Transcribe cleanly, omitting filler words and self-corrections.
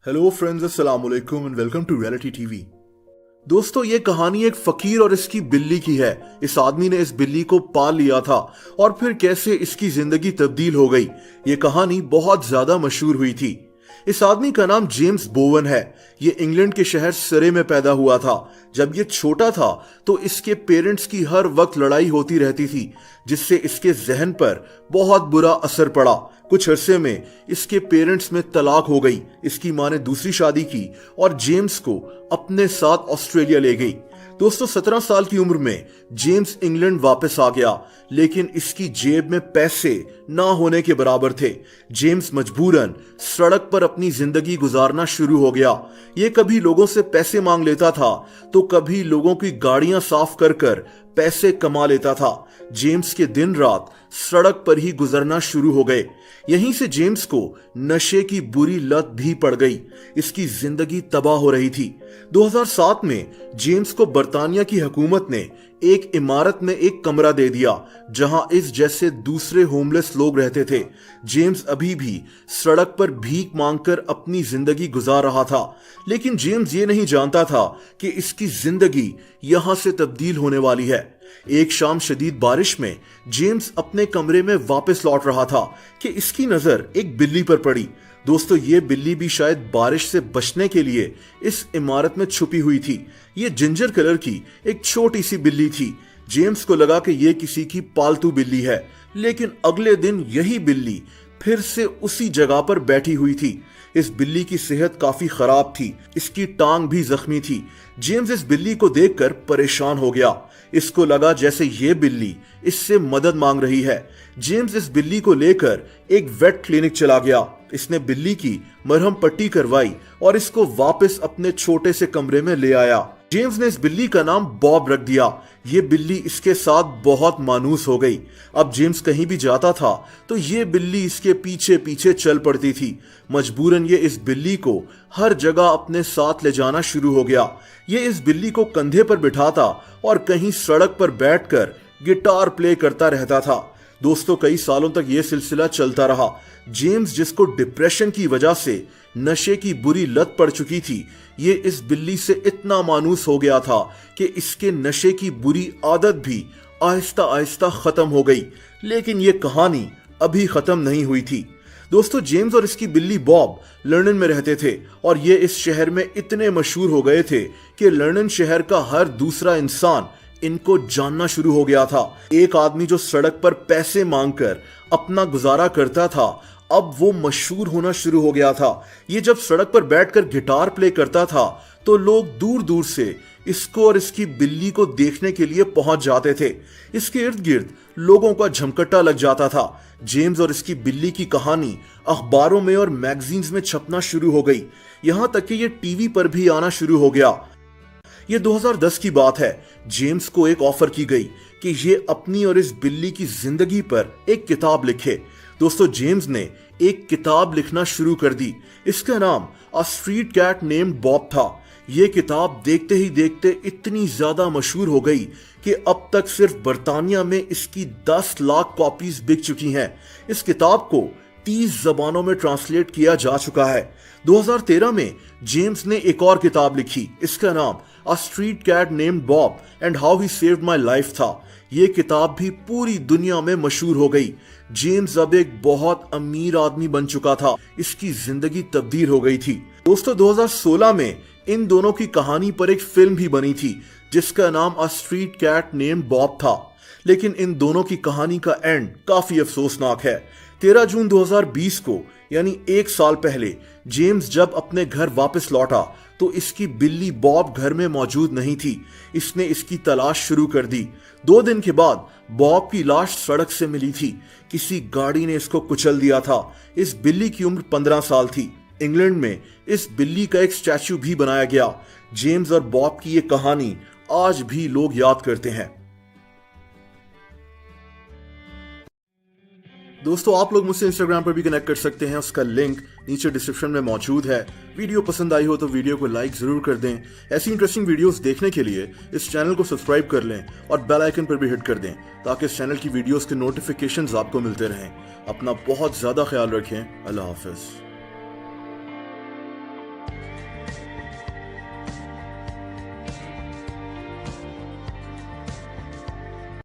Hello friends, अस्सलाम वालेकुम and welcome to reality TV. दोस्तों, ये कहानी एक फकीर और इसकी बिल्ली की है। इस आदमी ने इस बिल्ली को पाल लिया था और फिर कैसे इसकी जिंदगी तब्दील हो गई। ये कहानी बहुत ज्यादा मशहूर हुई थी। इस आदमी का नाम जेम्स बोवन है। ये इंग्लैंड के शहर सरे में पैदा हुआ था। जब ये छोटा था तो इसके पेरेंट्स की हर वक्त लड़ाई होती रहती थी, जिससे इसके जहन पर बहुत बुरा असर पड़ा। कुछ अरसे में इसके पेरेंट्स में तलाक हो गई। इसकी मां ने दूसरी शादी की और जेम्स को अपने साथ ऑस्ट्रेलिया ले गई। दोस्तों, 17 साल की उम्र में जेम्स इंग्लैंड वापस आ गया, लेकिन इसकी जेब में पैसे ना होने के बराबर थे। जेम्स मजबूरन सड़क पर अपनी जिंदगी गुजारना शुरू हो गया। ये कभी लोगों से पैसे मांग लेता था तो कभी लोगों की गाड़ियां साफ कर कर पैसे कमा लेता था। जेम्स के दिन रात सड़क पर ही गुजरना शुरू हो गए। यहीं से जेम्स को नशे की बुरी लत भी पड़ गई। इसकी जिंदगी तबाह हो रही थी। 2007 में जेम्स को बर्तानिया की हुकूमत ने एक इमारत में एक कमरा दे दिया, जहां इस जैसे दूसरे होमलेस लोग रहते थे। जेम्स अभी भी सड़क पर भीख मांगकर अपनी जिंदगी गुजार रहा था, लेकिन जेम्स ये नहीं जानता था कि इसकी जिंदगी यहां से तब्दील होने वाली है। एक शाम शदीद बारिश में जेम्स अपने कमरे में वापस लौट रहा था कि इसकी नजर एक बिल्ली पर पड़ी। दोस्तों, ये बिल्ली भी शायद बारिश से बचने के लिए इस इमारत में छुपी हुई थी। ये जिंजर कलर की एक छोटी सी बिल्ली थी। जेम्स को लगा कि ये किसी की पालतू बिल्ली है, लेकिन अगले दिन यही बिल्ली फिर से उसी जगह पर बैठी हुई थी। इस बिल्ली की सेहत काफी खराब थी। इसकी टांग भी जख्मी थी। जेम्स इस बिल्ली को देखकर परेशान हो गया। इसको लगा जैसे ये बिल्ली इससे मदद मांग रही है। जेम्स इस बिल्ली को लेकर एक वेट क्लिनिक चला गया। इसने बिल्ली की मरहम पट्टी करवाई और इसको वापस अपने छोटे से कमरे में ले आया। जेम्स ने इस बिल्ली का नाम बॉब रख दिया। ये बिल्ली इसके साथ बहुत मानूस हो गई। अब जेम्स कहीं भी जाता था तो ये बिल्ली इसके पीछे पीछे चल पड़ती थी। मजबूरन ये इस बिल्ली को हर जगह अपने साथ ले जाना शुरू हो गया। ये इस बिल्ली को कंधे पर बिठाता और कहीं सड़क पर बैठकर गिटार प्ले करता रहता था। दोस्तों, कई सालों तक यह सिलसिला चलता रहा। जेम्स, जिसको डिप्रेशन की वजह से नशे की बुरी लत पड़ चुकी थी, ये इस बिल्ली से इतना मानूस हो गया था कि इसके नशे की बुरी आदत भी आहिस्ता आहिस्ता खत्म हो गई। लेकिन ये कहानी अभी खत्म नहीं हुई थी। दोस्तों, जेम्स और इसकी बिल्ली बॉब लंदन में रहते थे और ये इस शहर में इतने मशहूर हो गए थे कि लंदन शहर का हर दूसरा इंसान इनको जानना शुरू हो गया था। एक आदमी जो सड़क पर पैसे मांगकर अपना गुजारा करता था, अब वो मशहूर होना शुरू हो गया था। ये जब सड़क पर बैठकर गिटार प्ले करता था तो लोग दूर दूर से इसको और इसकी बिल्ली को देखने के लिए पहुंच जाते थे। इसके इर्द गिर्द लोगों का झमकट्टा लग जाता था। जेम्स और इसकी बिल्ली की कहानी अखबारों में और मैगजीन्स में छपना शुरू हो गई। यहां तक कि ये टीवी पर भी आना शुरू हो गया। ये 2010 की बात है। जेम्स को एक ऑफर की गई कि ये अपनी और इस बिल्ली की जिंदगी पर एक किताब लिखे। दोस्तों, जेम्स ने एक किताब लिखना शुरू कर दी। इसका नाम a street cat named Bob था। ये किताब देखते ही देखते इतनी ज्यादा मशहूर हो गई कि अब तक सिर्फ बर्तानिया में इसकी 10 लाख कॉपीज बिक चुकी हैं। इस किताब को 30 जबानों में ट्रांसलेट किया जा चुका है। 2013 में जेम्स ने एक और किताब लिखी। इसका नाम a street cat named Bob and how he saved my life था। ये किताब भी पूरी दुनिया में मशहूर हो गई। जेम्स अब एक बहुत अमीर आदमी बन चुका था। इसकी जिंदगी तब्दील हो गई थी। दोस्तों, 2016 में इन दोनों की कहानी पर एक फिल्म भी बनी थी जिसका नाम a street cat named Bob था। लेकिन इन दोनों की कहानी का एंड काफी अफसोसनाक है। 13 जून 2020 को, यानी एक साल पहले, जेम्स जब अपने घर वापस लौटा तो इसकी बिल्ली बॉब घर में मौजूद नहीं थी। इसने इसकी तलाश शुरू कर दी। 2 दिन के बाद बॉब की लाश सड़क से मिली थी। किसी गाड़ी ने इसको कुचल दिया था। इस बिल्ली की उम्र 15 साल थी। इंग्लैंड में इस बिल्ली का एक स्टैचू भी बनाया गया। जेम्स और बॉब की ये कहानी आज भी लोग याद करते हैं। दोस्तों, आप लोग मुझसे इंस्टाग्राम पर भी कनेक्ट कर सकते हैं। उसका लिंक नीचे डिस्क्रिप्शन में मौजूद है। वीडियो पसंद आई हो तो वीडियो को लाइक जरूर कर दें। ऐसी इंटरेस्टिंग वीडियोस देखने के लिए इस चैनल को सब्सक्राइब कर लें और बेल आइकन पर भी हिट कर दें ताकि इस चैनल की वीडियोस के नोटिफिकेशंस आपको मिलते रहें। अपना बहुत ज्यादा ख्याल रखें। अल्लाह हाफिज।